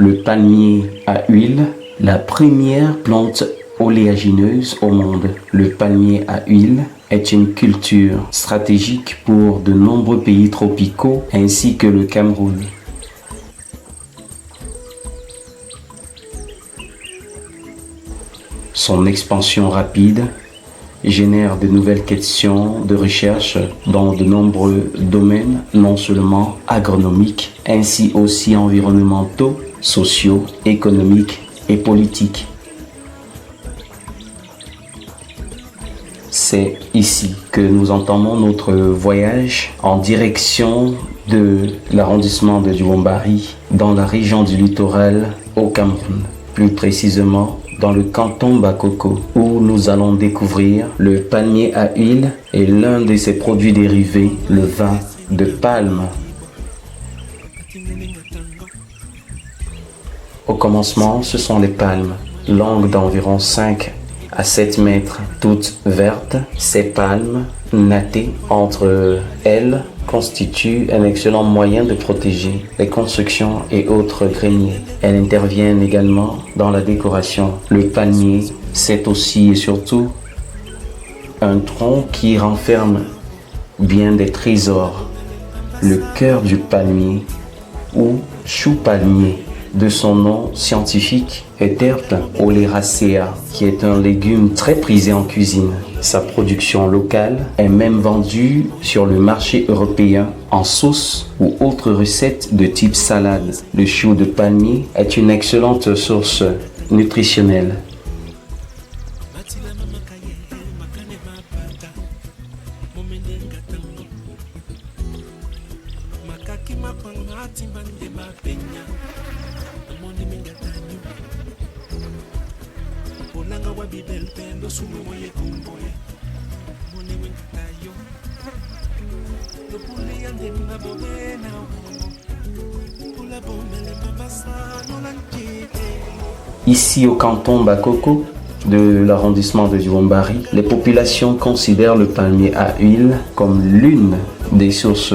Le palmier à huile, la première plante oléagineuse au monde. Le palmier à huile est une culture stratégique pour de nombreux pays tropicaux ainsi que le Cameroun. Son expansion rapide génère de nouvelles questions de recherche dans de nombreux domaines, non seulement agronomiques, ainsi aussi environnementaux, sociaux, économiques et politiques. C'est ici que nous entamons notre voyage en direction de l'arrondissement de Djoumbari, dans la région du littoral au Cameroun, plus précisément dans le canton Bakoko, où nous allons découvrir le palmier à huile et l'un de ses produits dérivés, le vin de palme. Au commencement, ce sont les palmes, longues d'environ 5 à 7 mètres, toutes vertes. Ces palmes, nattées entre elles, constituent un excellent moyen de protéger les constructions et autres greniers. Elles interviennent également dans la décoration. Le palmier, c'est aussi et surtout un tronc qui renferme bien des trésors. Le cœur du palmier, ou chou palmier, de son nom scientifique, est Terpe oleracea, qui est un légume très prisé en cuisine. Sa production locale est même vendue sur le marché européen en sauce ou autres recettes de type salade. Le chou de palmier est une excellente source nutritionnelle. Ici au canton Bakoko de l'arrondissement de Djoumbari, les populations considèrent le palmier à huile comme l'une des sources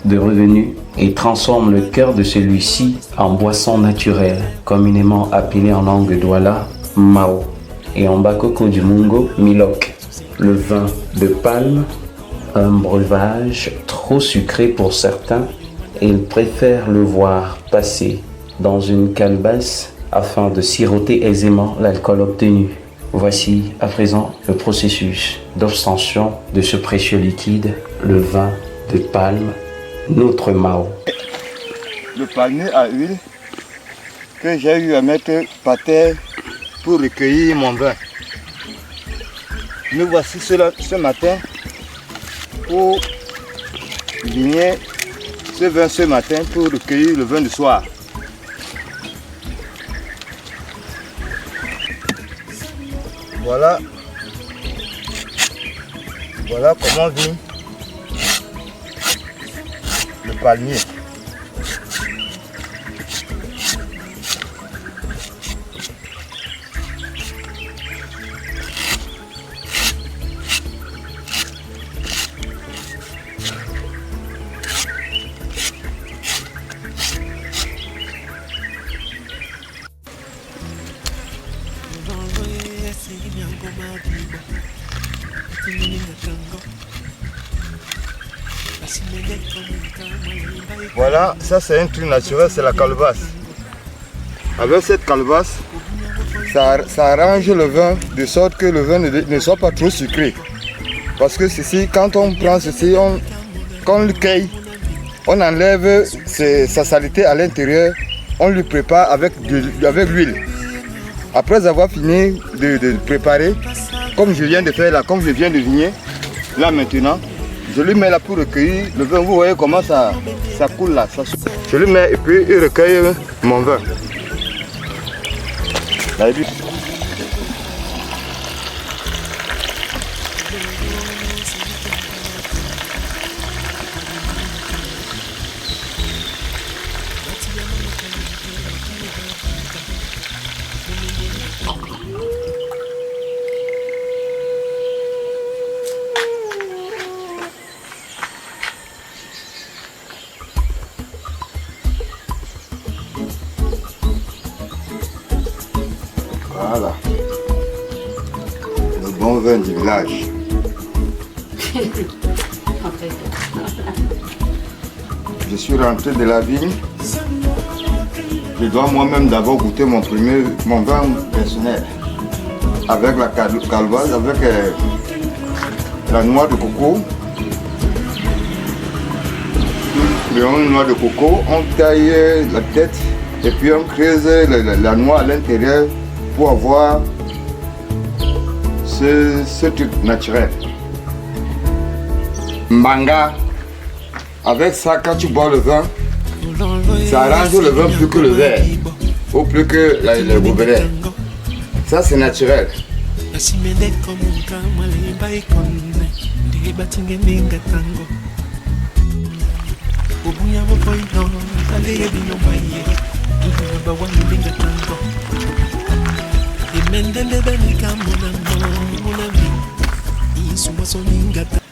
de revenus et transforment le cœur de celui-ci en boisson naturelle, communément appelée en langue douala Mao et en Bakoko du Mungo Milok. Le vin de palme, un breuvage trop sucré pour certains, et ils préfèrent le voir passer dans une calebasse afin de siroter aisément l'alcool obtenu. Voici à présent le processus d'obtention de ce précieux liquide, le vin de palme, notre Mao. Le palmier à huile que j'ai eu à mettre par terre pour recueillir mon vin. Nous voici ce matin pour vigner ce vin ce matin pour recueillir le vin du soir. Voilà comment vit le palmier. Voilà, ça c'est un truc naturel, c'est la calebasse. Avec cette calebasse, ça arrange le vin de sorte que le vin ne soit pas trop sucré. Parce que ceci, quand on prend ceci, quand on le cueille, on enlève sa saleté à l'intérieur, on le prépare avec l'huile. Après avoir fini de préparer, comme je viens de faire là, comme je viens de vigner, là maintenant, Je lui mets là pour recueillir le vin. Vous voyez comment ça coule là. Je lui mets et puis il recueille mon vin. Là, il dit. Voilà, le bon vin du village. Je suis rentré de la vigne. Je dois moi-même d'abord goûter mon vin personnel. Avec la caloise, avec la noix de coco. Nous prenons une noix de coco, on taille la tête et puis on creuse la noix à l'intérieur pour avoir ce truc naturel. Manga, avec ça, quand tu bois le vin, ça arrange le vin plus que le verre ou plus que le gobelet. Ça, c'est naturel. Mendele bani kamuna mo, muna mi, isuma so ningata.